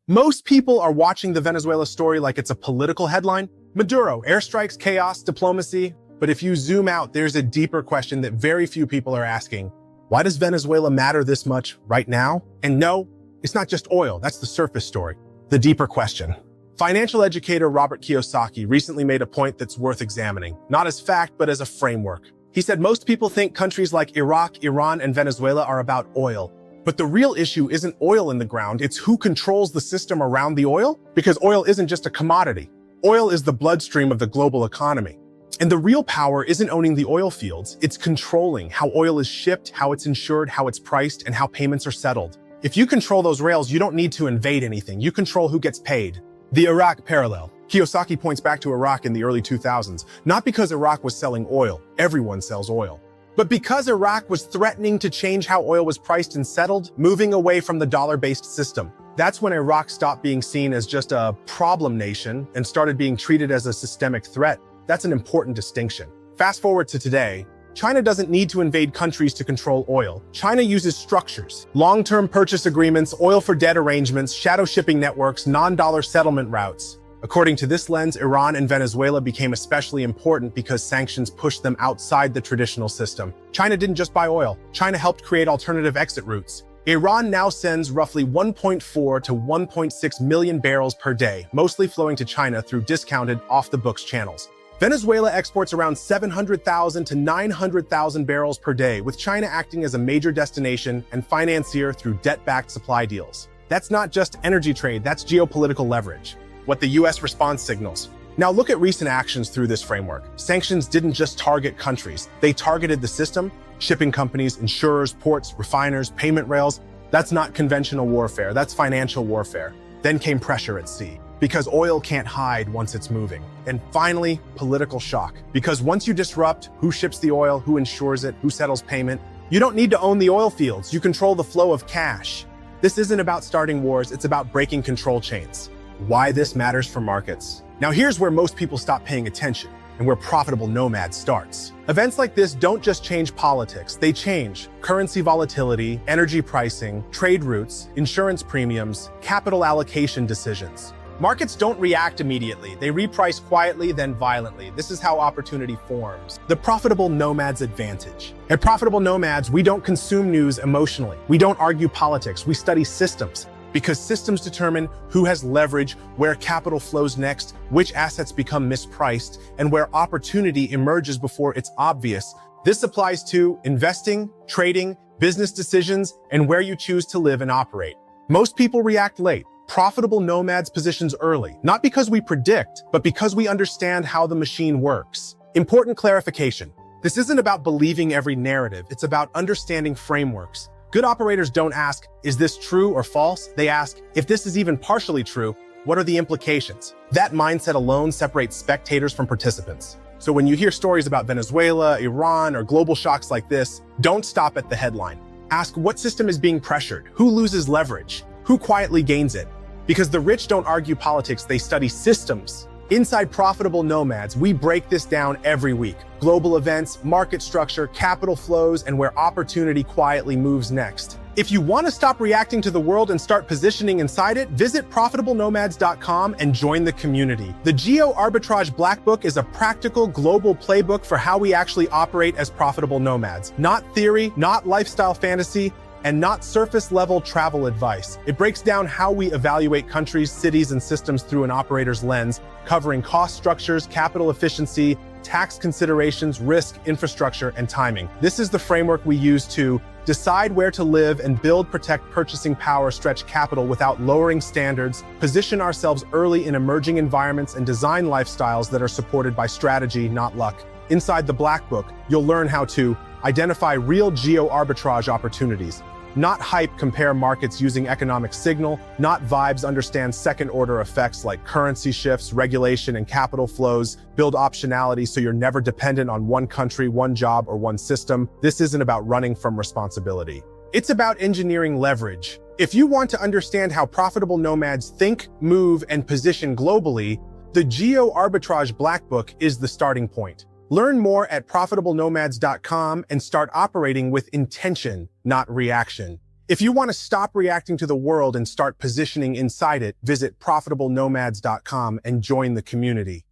Most people are watching the Venezuela story like it's a political headline. Maduro, airstrikes, chaos, diplomacy. But if you zoom out, there's a deeper question that very few people are asking. Why does Venezuela matter this much right now? And no, it's not just oil. That's the surface story. The deeper question. Financial educator Robert Kiyosaki recently made a point that's worth examining, not as fact, but as a framework. He said most people think countries like Iraq, Iran, and Venezuela are about oil. But the real issue isn't oil in the ground, it's who controls the system around the oil, because oil isn't just a commodity. Oil is the bloodstream of the global economy. And the real power isn't owning the oil fields, it's controlling how oil is shipped, how it's insured, how it's priced, and how payments are settled. If you control those rails, you don't need to invade anything, you control who gets paid. The Iraq parallel. Kiyosaki points back to Iraq in the early 2000s, not because Iraq was selling oil, everyone sells oil, but because Iraq was threatening to change how oil was priced and settled, moving away from the dollar-based system. That's when Iraq stopped being seen as just a problem nation and started being treated as a systemic threat. That's an important distinction. Fast forward to today, China doesn't need to invade countries to control oil. China uses structures, long-term purchase agreements, oil for debt arrangements, shadow shipping networks, non-dollar settlement routes. According to this lens, Iran and Venezuela became especially important because sanctions pushed them outside the traditional system. China didn't just buy oil. China helped create alternative exit routes. Iran now sends roughly 1.4 to 1.6 million barrels per day, mostly flowing to China through discounted, off-the-books channels. Venezuela exports around 700,000 to 900,000 barrels per day, with China acting as a major destination and financier through debt-backed supply deals. That's not just energy trade, that's geopolitical leverage. What the US response signals. Now look at recent actions through this framework. Sanctions didn't just target countries, they targeted the system, shipping companies, insurers, ports, refiners, payment rails. That's not conventional warfare, that's financial warfare. Then came pressure at sea, because oil can't hide once it's moving. And finally, political shock, because once you disrupt who ships the oil, who insures it, who settles payment, you don't need to own the oil fields, you control the flow of cash. This isn't about starting wars, it's about breaking control chains. Why this matters for markets. Now here's where most people stop paying attention and where Profitable Nomads starts. Events like this don't just change politics, they change currency volatility, energy pricing, trade routes, insurance premiums, capital allocation decisions. Markets don't react immediately, they reprice quietly, then violently. This is how opportunity forms. The Profitable Nomads advantage. At Profitable Nomads, we don't consume news emotionally. We don't argue politics, we study systems. Because systems determine who has leverage, where capital flows next, which assets become mispriced, and where opportunity emerges before it's obvious. This applies to investing, trading, business decisions, and where you choose to live and operate. Most people react late. Profitable Nomads positions early, not because we predict, but because we understand how the machine works. Important clarification. This isn't about believing every narrative, it's about understanding frameworks. Good operators don't ask, is this true or false? They ask, if this is even partially true, what are the implications? That mindset alone separates spectators from participants. So when you hear stories about Venezuela, Iran, or global shocks like this, don't stop at the headline. Ask what system is being pressured, who loses leverage, who quietly gains it. Because the rich don't argue politics, they study systems. Inside Profitable Nomads, we break this down every week. Global events, market structure, capital flows, and where opportunity quietly moves next. If you want to stop reacting to the world and start positioning inside it, visit ProfitableNomads.com and join the community. The Geo Arbitrage Black Book is a practical global playbook for how we actually operate as profitable nomads. Not theory, not lifestyle fantasy, and not surface-level travel advice. It breaks down how we evaluate countries, cities, and systems through an operator's lens, covering cost structures, capital efficiency, tax considerations, risk, infrastructure, and timing. This is the framework we use to decide where to live and build, protect purchasing power, stretch capital without lowering standards, position ourselves early in emerging environments, and design lifestyles that are supported by strategy, not luck. Inside the Black Book, you'll learn how to identify real geo-arbitrage opportunities, not hype compare markets using economic signal, not vibes understand second-order effects like currency shifts, regulation, and capital flows, build optionality so you're never dependent on one country, one job, or one system. This isn't about running from responsibility. It's about engineering leverage. If you want to understand how profitable nomads think, move, and position globally, the Geo Arbitrage Black Book is the starting point. Learn more at ProfitableNomads.com and start operating with intention, not reaction. If you want to stop reacting to the world and start positioning inside it, visit ProfitableNomads.com and join the community.